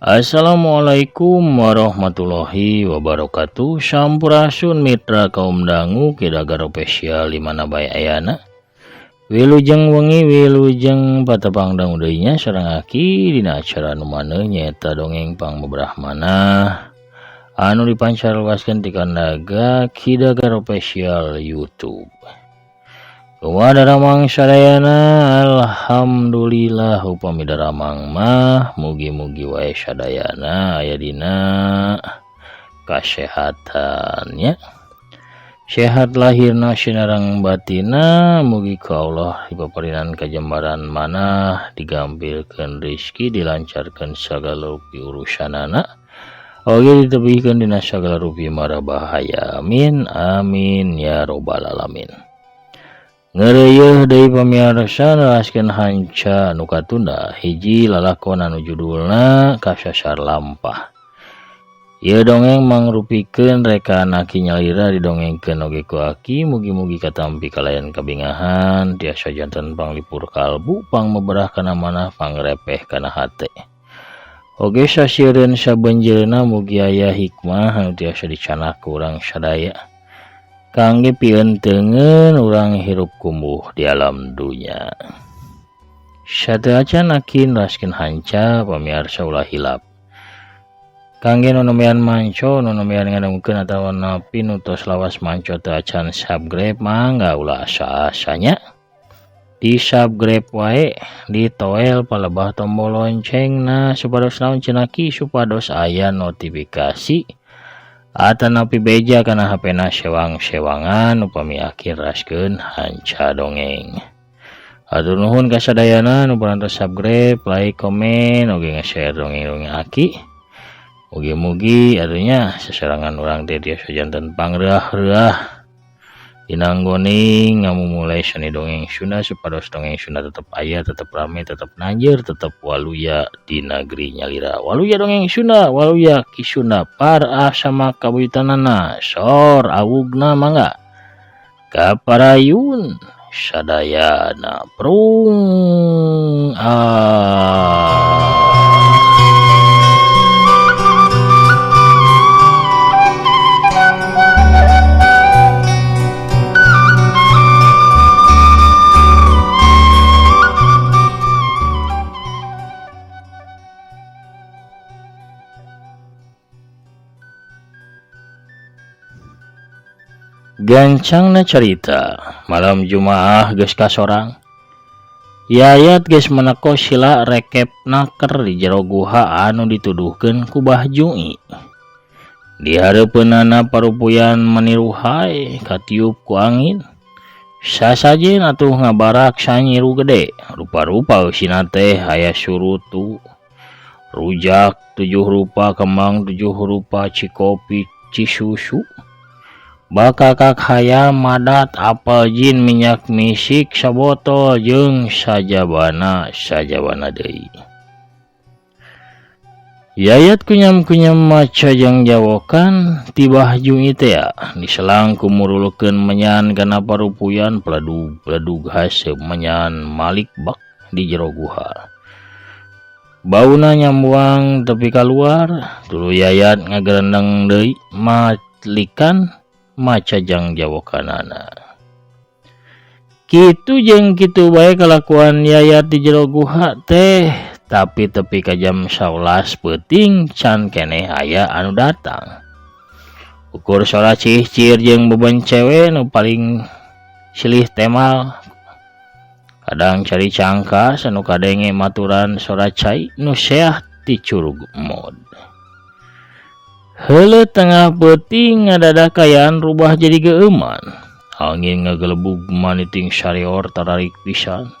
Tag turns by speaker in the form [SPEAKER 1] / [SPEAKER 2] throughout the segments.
[SPEAKER 1] Assalamualaikum warahmatullahi wabarakatuh. Sampurasun mitra kaum dangu kidagaro spesial di mana bae ayana. Wilujeng wengi wilujeng patepang dangu deui nya sareng aki dina acara nu maneuh nyaeta dongeng pangbebrahmana anu dipancarluaskeun ti kandaga kidagaro spesial YouTube. Kumaha sadayana alhamdulillah upami daramang mah mugi-mugi wae sadayana aya dina kasehatannya. Sehat lahirna sinareng batina mugi ka Allah dipaparinan kajembaran manah digampilkeun rezeki dilancarkeun sagala rupi urusanana oge ditebihkeun dina sagala rupi mara bahaya amin amin ya robbal alamin. Ngeureueuh deui pamirsa neraskeun hanca nu katunda hiji lalakon anu judulna Kasasar Lampah. Ieu dongeng mangrupikeun rekaan aki nyalira didongengkeun oge ku aki mugi-mugi katampi kalayan kabingahan tiasa janten panglipur kalbu pangmeberah kana manah pangrepeh kana hate. Oge sasieun sabeunjeulna mugi aya hikmah anu tiasa dicanak ku urang sadaya. Kangge pienteungeun urang hirup kumbuh di alam dunya. Sateu acan aki neraskeun hanca pamirsa ulah hilap. Kangge nu nomean manco nu nomean ngadengkeun atawa napi nu tos lawas manco teu acan subscribe mangga ulah asa-asanya. Di subscribe wae, ditoel palebah tombol loncengna supados naon cenah ki supados aya notifikasi. Atanapi beja kana HP-na sewang-sewangan upami aki raskeun hanca dongeng. Hatur nuhun ka sadayana nu parantos subscribe, like, komen, oge nge-share dongeng-dongeng aki. Mugi-mugi atunya sasarangan urang teh tiasa janten pangreuah-reuah dina nggoning ngamumulai seni dongeng Sunda supados dongeng Sunda tetep aya, tetep rame, tetep nanjeur, tetep waluya di negeri nyalira. Waluya dongeng Sunda, waluya ki Sunda par asama kabuyutanana sor awugna mangga kaparayun sadayana prung gancangna carita malam Jumaah geus kasorang. Yayat geus meneko sila rekep naker di jero guha anu dituduhkeun ku Bah Jungi. Di hareupeunana parupuyan maniruhai katiup ku angin. Sasajen atuh ngabarak sanyiru gede. Rupa-rupa eusina teh aya surutu, rujak 7 rupa, kembang 7 rupa, cikopi, cisusu, bakakak hayam, madat, apel jin, minyak misik, sabotol, jeung sajabana deui. Yayat kunyam-kunyam maca jang jawokan ti Bah Jungi teh diselang kumurulkeun menyan kana parupuyan pledug haseup menyan malik bak di jero guha. Bauna nyambuang tepi kaluar, tuluy Yayat ngagerendeng deui matlikan maca jang jawokanana. Kitu jeung kitu bae kalakuan Yayat di jero guha teh, tapi tepi ka jam 11 peuting can keneh aya anu datang. Ukur sora cihcir jeung beban cewe nu paling silih temal. Kadang cari cangkas anu kadenge maturan sora cai nu seah ti curug mod. Heuleuh tengah peuting ngadadak kayaan rubah jadi geuman. Angin ngagelebug maniting sarior tararik pisan.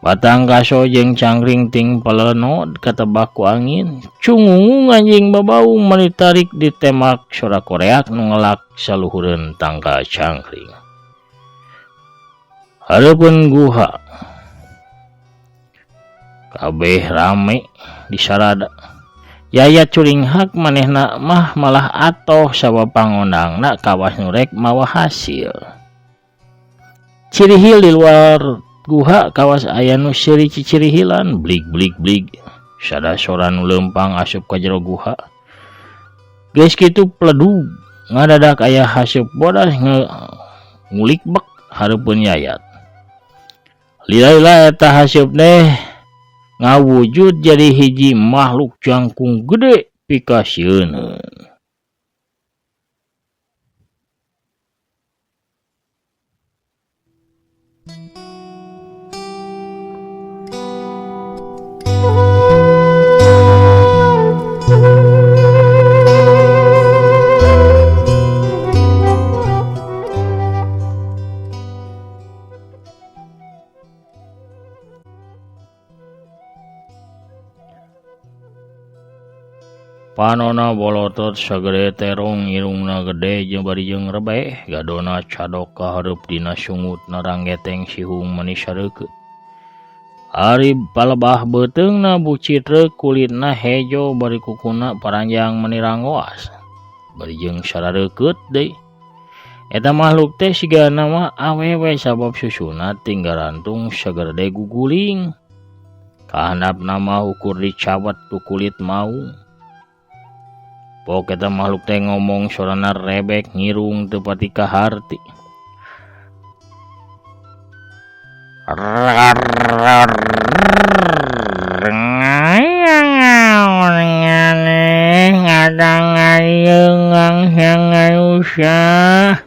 [SPEAKER 1] Batang kaso jeung cangring ting palenod katebak ku angin. Cungung anjing babaung manitarik ditemak sora koreak nu ngelak saluhureun tangka cangring. Hareupeun guha kabeh rame disarada. Yayat curing hak manehna mah malah atoh sabab pangondangna kawas nurek mawa hasil. Cirihil di luar guha kawas aya nu seuri cicirihilan blig. sada soran lempang asup ka jero guha. Geus kitu pledug ngadadak aya haseup bodas ngulik bek hareupeun Yayat. Lila eta haseup teh ngawujud jadi hiji makhluk jangkung gede pikasieun. Panona bolotot sagede terong irungna gede jeung bari jeung rebeh gadona cadok ka hareup dina sungutna ranggeteng sihung manis sareukeut. Ari palebah beuteungna bucit reuk kulitna hejo bari kukuna paranjang menirang oas. Bari jeung sarareukeut deui. Eta makhluk teh sigana mah awewe sabab susuna tinggarantung sagede guguling. Kahandapna mah ukur dicabet ku kulit maung. Pok eta makhluk teh ngomong sorana rebek ngirung teu pati kaharti. Ngadang ayeungang sangai usah.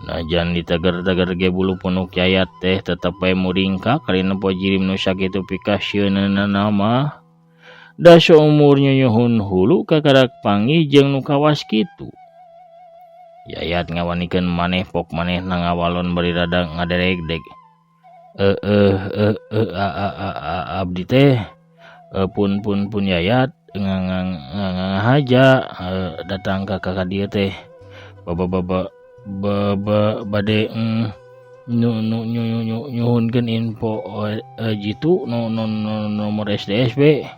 [SPEAKER 1] Najan ditager-tager ge bulu punuk Yayat teh tetep bae muringkak karina pojirim nu sakitu pikasieunna mah da saumurnya nyuhun hulu kakarak pangi jeung nu kawas kitu. Yayat ngawanikeun maneh pok manehna ngawalon bari rada ngaderegdeg. Abdi teh pun Yayat ngahaja datang ka dieu teh bade nyuhunkeun info jitu nomor SDSB.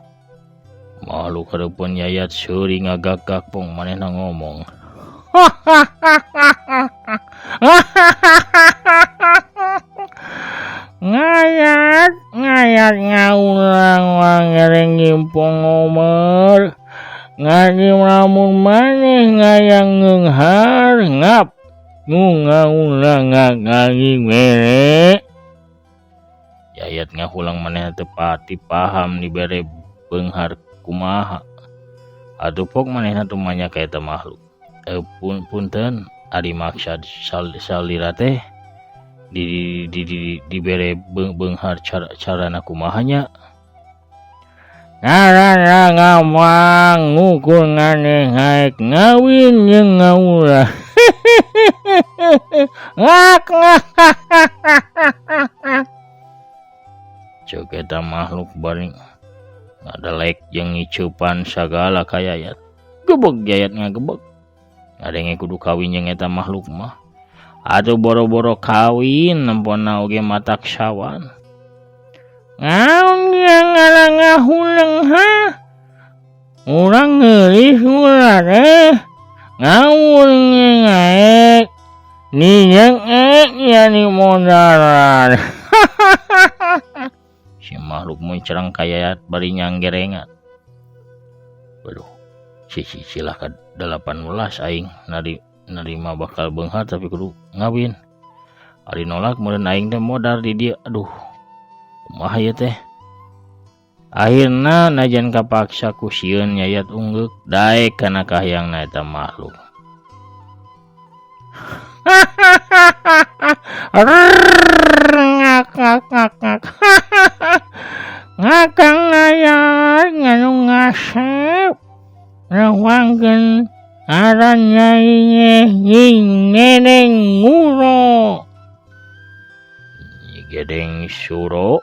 [SPEAKER 1] Makhluk hareupeun Yayat seuri ngagagak pong manehna ngomong. Ngayat ngaulang wangereng ngimpong nomor. Ngadim lamun maneh ngayang ngeunghar ngap ngaulang ngaging mere. Yayat ngahulang maneh teu pati paham dibere beunghar kumaha. Atuh pok manehna teu manya ka eta makhluk. Punten ari maksad salira teh dibere beunghar carana kumahanya. Ngarana ngamang ngukur nganeh ngaek ngawin jeung ngaulah. Ngak. Ceuk eta makhluk bari ngadelek jeung ngicupan sagala ka Yayat. Gebeg Yayat ngagebeg. Ngadenge kudu kawin jeung eta makhluk mah. Atuh boro-boro kawin nemponna oge matak sawan. Ngaon yang ngahulang ha? Urang ngeulis ulah ngawul ngaek nijeng yani modaran. Si makhluk muncerang ka Yayat bari nyanggerengan. Waduh, silah ka 18 aing narima bakal beunghar tapi kudu ngawin. Ari nolak meureun aing teh modar di dieu. Aduh. Kumaha ieu teh? Akhirna najan kapaksa ku sieun Yayat ungguk daek kana kahyangna eta makhluk. Ngakang Yayat nganu ngasep rawangkeun aran Nyai Gedeng Suro. Gedeng Suro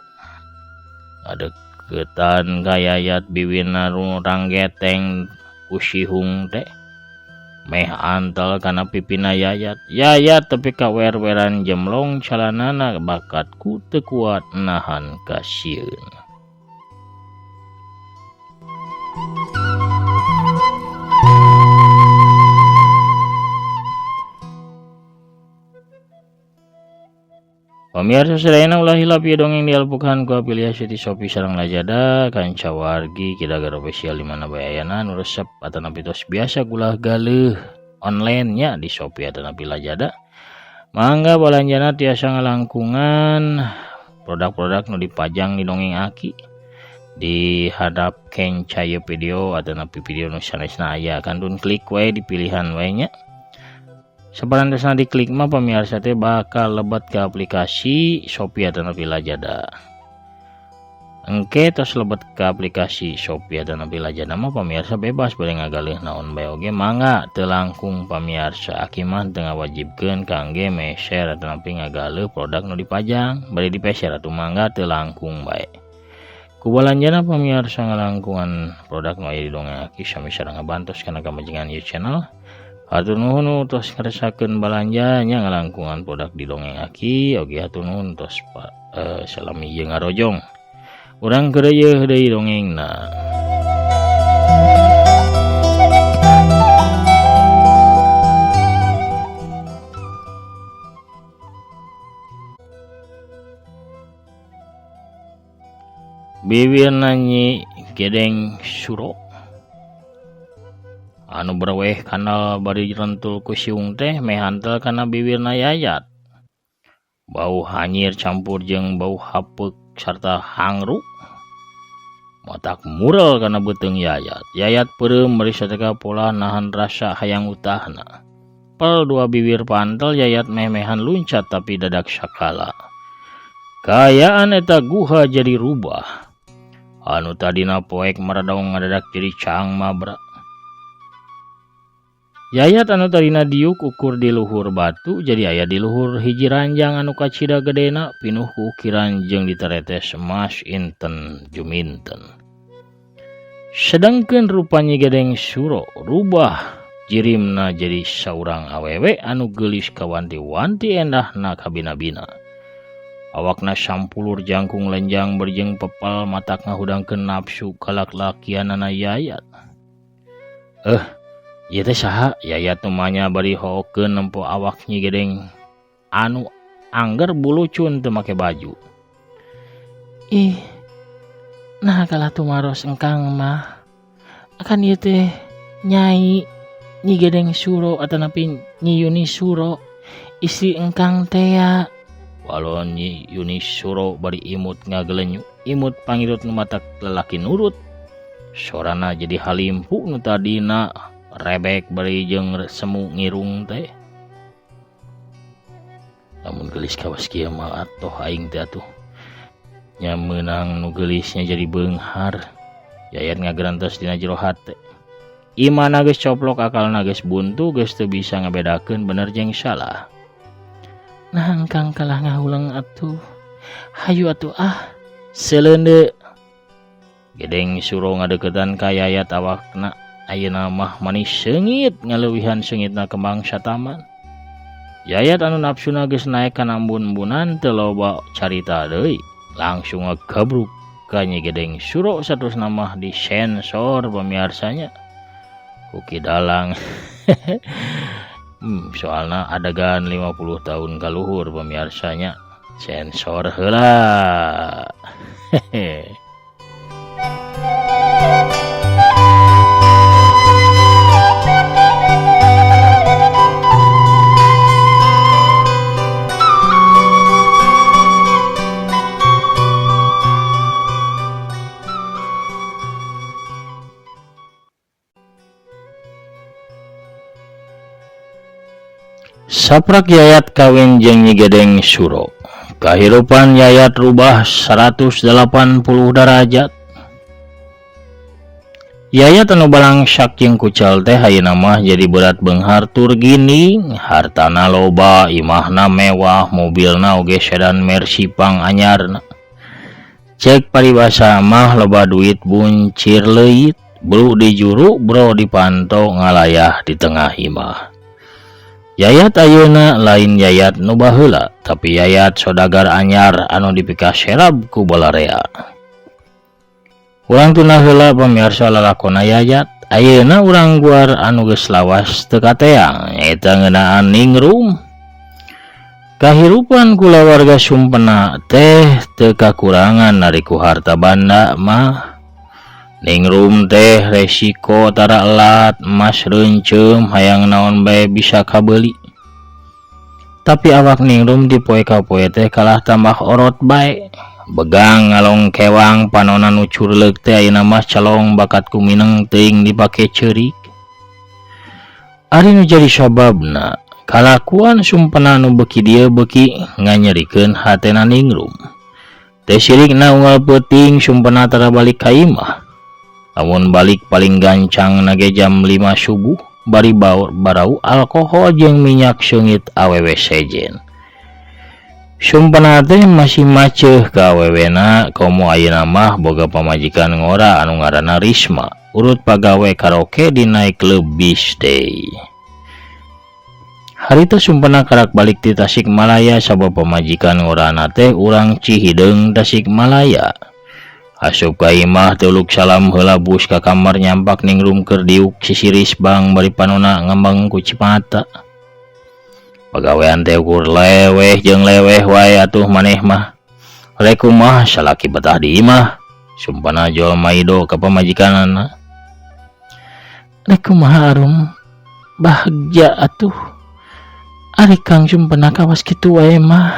[SPEAKER 1] adeukeutan ka Yayat biwina ranggeteng ku sihung teh meh antel kana pipina Yayat. Yayat tepi kawer-weran jemlong calanana bakatku teu kuat nahan ka sieun. Pamirsa sedayana ulah hilap ieu dongeng dialpukan ku afiliasi ti Shopee sareng Lazada kanca wargi Kidagar official di mana bae ayana nu resep atanapi tos biasa gulah galeuh online nya di Shopee atanapi Lazada. Mangga balanjana tiasa ngalangkungan produk-produk nu dipajang di dongeng aki di hadap kencaya video atanapi video nu sanesna aya kandun klik wae di pilihan wae nya. Sabarantosna diklik mah pamirsa teh bakal lebat ke aplikasi Shopee atanapi Lazada. Engke tos lebat ke aplikasi Shopee atanapi Lazada mah pamirsa bebas bere ngagaleuh naon bae oge mangga teu langkung pamirsa aki mah teu ngawajibkeun kangge me-share atanapi ngagaleuh produk nu dipajang bari di-share atuh mangga teu langkung bae. Ku balanjana pamirsa ngalangkungan produk nu aya di dongeng aki sami sareng ngabantos kana kamajengan ieu channel. Hatur nuhun tos ngarasakeun balanja nya ngalangkungan produk di dongeng aki oge hatur nuhun tos salami jeung ngarojong. Urang keureuh deui dongengna. Bibirna Nyi Gedeng Suro anu berweh kana bari rentul ku siung teh mehantel kana bibirna Yayat. Bau hanyir campur jeung bau hapeuk sarta hangru. Matak mural kana beuteung Yayat. Yayat peureum bari sateka pola nahan rasa hayang utahna. Pel dua bibir pantel Yayat memehan luncat tapi dadak sakala. Kaayaan eta guha jadi rubah. Anu tadina poek maradaong ngadadak jadi caang mabra. Yayat anu tadina diuk ukur di luhur batu jadi aya di luhur hiji ranjang anu kacida gedena pinuh ku ukiran jeung diteretes emas inten juminten. Sedangkeun rupa Nyi Gedeng Suro rubah jirimna jadi saurang awewe anu geulis kawanti-wanti endahna kabina-bina. Awakna sampulur jangkung lenjang berjeng pepal matak ngahudangkeun nafsu kalak-lakianana Yayat. Ieu teh saha? Yayat tumanya bari hookeun nempo awak Nyi Gedeng anu angger bulucun teu make baju. Nah kalah tumaros engkang mah. Akan ieu teh Nyai Nyi Gedeng Suro atanapi Nyi Yuni Suro istri engkang teh ya. Walau Nyi Yuni Suro bari imut ngagelenyu, imut pangirut nu matak lelaki nurut. Sorana jadi halimpu nu tadina rebek bari jeung semu ngirung teh. Lamun geulis kawas kieu mah atoh aing teh atuh. Nya meunang nu geulisnya jadi beunghar. Yayat ngagerantos dina jero hate. Imana geus coplok akalna geus buntu geus teu bisa ngabedakeun bener jeung salah. Nah engkang kalah ngahulang atuh. Hayu atuh seleundeuk. Gedeng Suro ngadeuketan ka Yayat awakna. Ayeuna mah manis seungit ngaleuwihan seungitna kembang sataman. Yayat anu nafsuna geus naek kana embun-embunan teu loba carita deui. Langsung ngagabruk ka Nyi Gedeng Suro saterusna mah disensor pamiarsanya. Ku Kidalang. Soalna adegan 50 tahun kaluhur pamiarsanya. Sensor heula. Saprak Yayat kawin jeung Nyi Gedeng Suro. Kahirupan Yayat rubah 180 derajat. Yayat anu balangsak jeung kucal teh ayeuna mah jadi berat beunghar tur gini, hartana loba, imahna mewah, mobilna oge sedan Mercy pang anyarna. Cek paribasa mah loba duit buncir leuit, bro di juru, bro dipantau ngalayah di tengah imah. Yayat ayeuna lain Yayat nu baheula, tapi Yayat sodagar anyar anu dipika serab ku balarea. Urang tuna heula pamirsa lalakonna Yayat, ayeuna urang guar anu geus lawas teu kateang nyaeta ngeunaan ningrum. Kahirupan kulawarga Sumpena teh teu kakurangan nariku harta banda mah. Ningrum teh resiko tara elat emas reuncem hayang naon bae bisa kabeuli. Tapi awak Ningrum di poe ka poe teh kalah tambah orot bae. Begang ngalong kewang panona nu curleug teh ayeuna mah calong bakat kumineng teuing dipake ceurik. Ari nu jadi sababna kalakuan Sumpena nu beuki dieu beuki nganyerikeun hatena Ningrum. Teh sirikna unggal peuting Sumpena tara balik ka imah. Lamun balik paling gancang nage jam 5 subuh bari barau alkohol jeung minyak seungit awewe sejen. Sumpena teh masih maceuh ka awewena komo ayeuna mah boga pamajikan ngora anu ngaranna Risma urut pagawe karaoke di Night Club Beach Day. Harita Sumpena karak balik ti Tasikmalaya sabab pamajikan ngorana teh urang Cihideung Tasikmalaya. Asup ka imah tuluk salam heula bus ka kamar nyampak Ningrum keur diuk sisiris bang bari panona ngembang ku Cimata. Pagawean teh ukur leweh jeung leweh wae atuh maneh mah. Rek kumaha salaki betah di imah. Sumpena jol maido ka pamajikanana. Rek kumaha arum bahagja atuh. Ari Kang Sumpena kawas kitu wae mah.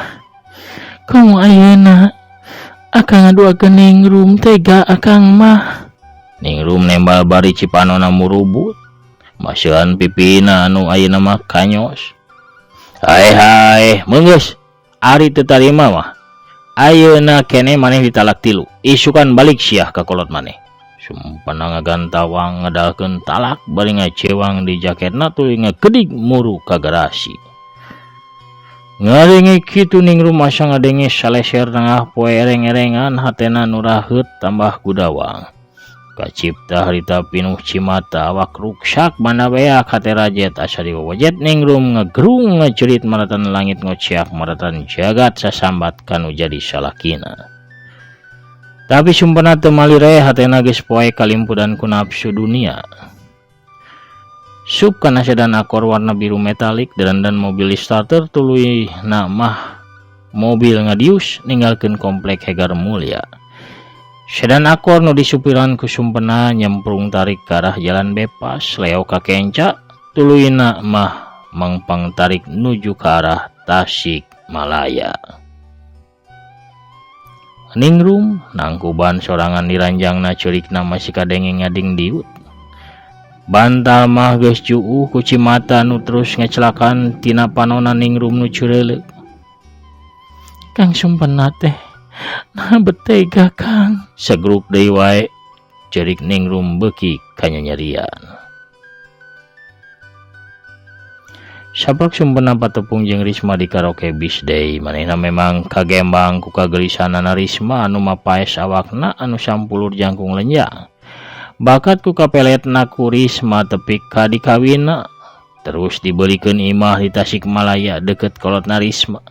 [SPEAKER 1] Komo ayeuna akang ngaduakeun Ningrum tega akang mah. Ningrum nembal bari cipanona murubut. Maseuhan pipina anu ayeuna mah kanyos. Hai meunggeus ari teu tarima mah. Ayeuna keneh maneh ditalak 3. Isukan balik siah ka kolot maneh. Sumpena ngagantawang ngadalkeun talak bari ngacewang di jaketna tuluy ngakedik muru ka garasi. Ngadenge kitu Ningrum asa ngadenge saleser tengah poe ereng-erengan hatena nu raheut tambah gudawang. Kacipta harita pinuh Cimata awak ruksak banda beak hate rajet asa diwawajet Ningrum ngagerung ngacerit maratan langit ngociak maratan jagat sasambat kanu jadi salakina. Tapi Sumpena teu malire hatena geus poe kalimpudan ku nafsu dunia. Sup kana sedan akor warna biru metalik dan mobil starter tuluy na mah mobil ngadius ninggalkeun komplek Hegar Mulya. Sedan akor nu disupiran ku Sumpena nyemprung tarik ke arah jalan bebas leo ka kenca tuluy na mah mangpang tarik nuju ke arah Tasikmalaya. Ningrum nangkuban sorangan di ranjangna ceurikna masih kadenge ngading diut. Bantal mah geus cuuh ku Cimata nu terus ngecelakan tina panona Ningrum nu cureleug. Kang Sumpena teh nah betega Kang. Segruk deui wae ceurik Ningrum beuki kanyanyerian. Sabrak Sumpena patepung jeung Risma di karaoke Beach Day. Manehna memang kagembang ku kagelisanana Risma anu mapaes awakna anu sampulur jangkung lenjang. Bakat ku kapeletna ku Risma tepik ka dikawinna. Terus dibelikeun imah di Tasikmalaya deket kolotna Risma.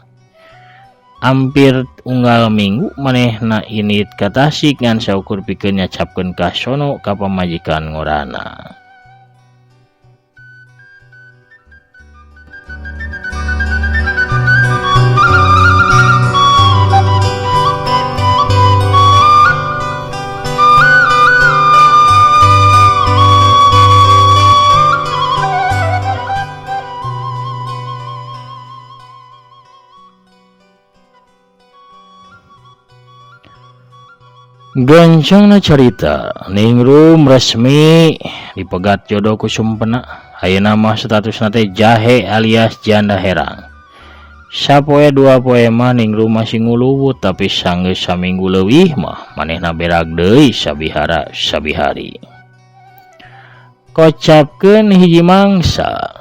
[SPEAKER 1] Hampir unggal minggu manehna init ka Tasik ngan saukur pikeun nyacapkeun ka sono ka pamajikan ngorana. Gancangna carita Ningrum resmi dipegat jodoh ku Sumpena. Ayeuna mah statusna teh jahe alias janda herang. Sapoe 2 poe mah Ningrum masih nguluwut tapi sanggeus saminggu leuwih mah manehna berag deui sabihara sabihari. Kocapkeun hiji mangsa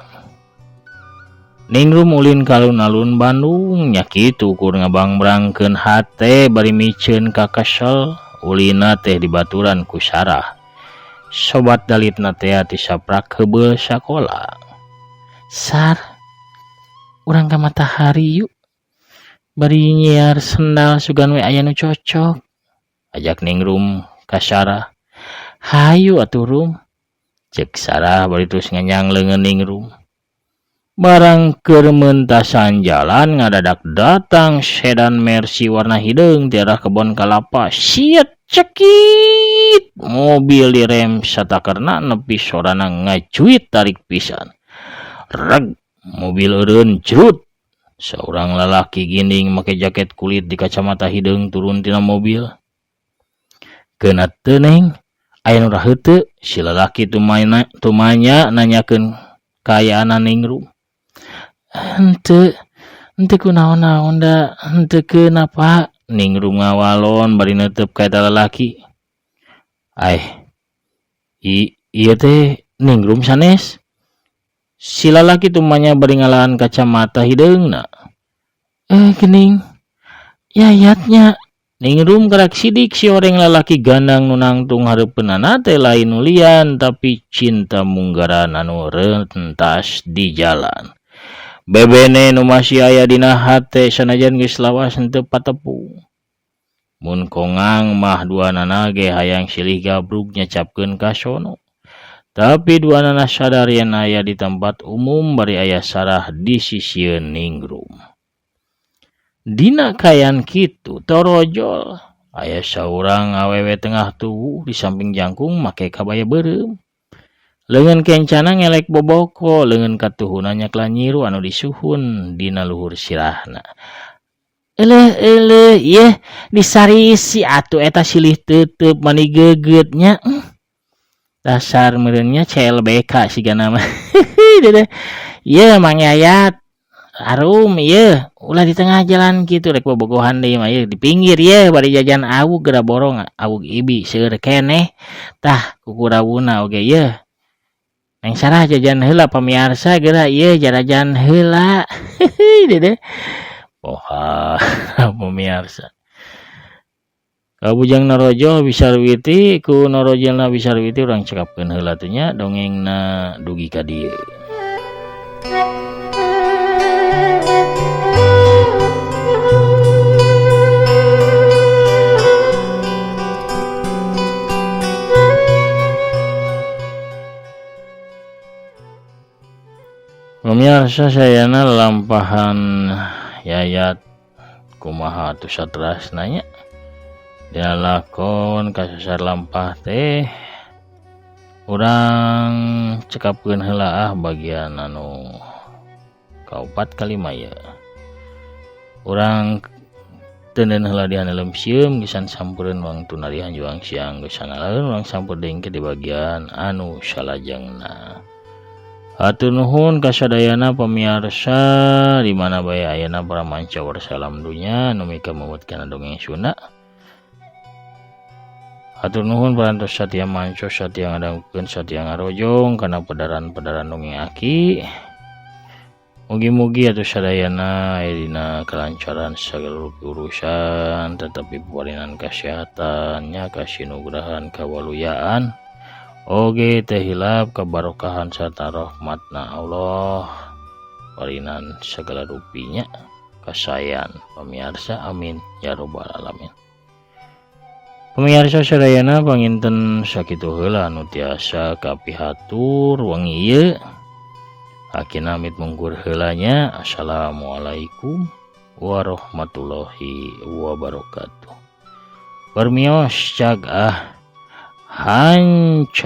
[SPEAKER 1] Ningrum ulin ka alun-alun Bandung nya kitu ukur ngabangbrangkeun hate bari miceun ka kesel. Ulina teh dibaturan ku Sarah. Sobat dalitna teh tisaprak heubeul sakola. Sar, urang ka Matahari yuk. Bari nyiar sendal sugan we aya nu cocok. Ajak Ningrum ka Sarah. Hayu atuh Rum. Cek Sarah bari terus nganyang leungeun Ningrum. Barang kermentasan jalan ngadadak datang sedan Mercy warna hidung tiarah kebon kelapa. Siet cekit. Mobil direm satakerna nepi sorana ngacuit tarik pisan. Reg, mobil eureun cerut. Seorang lalaki ginding make jaket kulit di kacamata hidung turun tina mobil. Keuna teu Neng, aya nu raheut teu? Si lalaki tumanya nanyakeun kaayaan Ningrum. Henteu kunaon-naon da, henteu kenapa? Ningrum ngawalon bari neuteup ka eta lalaki. Ieu teh Ningrum sanes. Si lalaki tumanya bari ngalahan kacamata hideungna. Geuning. Yayatnya. Ningrum gerak sidik si oreng lalaki gandang nu nangtung hareupeunana teh lain nulian tapi cinta munggaran anu rentas di jalan. Bebene nu masih aya dina hate sanajan geus lawas henteu patepung. Mun kongang mah duanana ge hayang silih gabrug nyacapkeun ka sono. Tapi duanana sadar yen aya di tempat umum bari aya sarah di sisieun Ningrum. Dina kayan kitu torojol aya saurang awewe tengah tubuh di samping jangkung make kabaya beureum. Leungeun kencana ngelek boboko, leungeun katuhuna nyakla nyiru anu disuhun dina luhur sirahna. Eleh yeh disarisi atuh eta silih teuteup mani geugeutnya. Dasar meureunnya CLBK sigana mah. Ieu Mang Yayat. Harum ieu, ulah di tengah jalan kitu rek bobogohan deui mah ieu di pinggir ieu bari jajan awug geura borong awug ibi seueur keneh. Tah kukurawuna oge ieu. Neng sarah jajan heula pamiarsa geura ieu jajan heula. Dede. Poha pamiarsa. Kabujang Norojo Bisarwiti ku Norojilna Bisarwiti urang cekapkeun heula teh nya dongengna dugi ka dieu. Pemirsa sayana lampahan Yayat kumaha atuh saterasna nya. Dina lakon kasasar lampah teh urang cekapkeun heula bagian anu kaopat kalima ya. Urang teuneun heula di handeuleum sieum geus sampureun wangtu narihan juang siang geus sanalaeun urang sampur deui ke di bagian anu salajengna. Hatur nuhun kasadayana pemirsa di mana bae ayeuna para manca warsalam dunya anu mika mumetkeun dongeng Sunda. Hatur nuhun parantos satya manco satya ngadangkeun satya ngarojong kana pedaran-pedaran dongeng aki. Mugi-mugi atuh sadayana aya dina kelancaran sagala urusan tetapi parinan kasehatannya kasinugrahan kawaluyaan. Oge teh hilap kabarokahan sarta rahmatna Allah parinan segala rupinya kasayan pamirsa amin ya rabbal alamin. Pemirsa sadayana panginten sakitu heula anu tiasa kapihatur wengi ieu. Hakina amit mungkur heulanya. Assalamualaikum warahmatullahi wabarakatuh. Permios cagah hancur.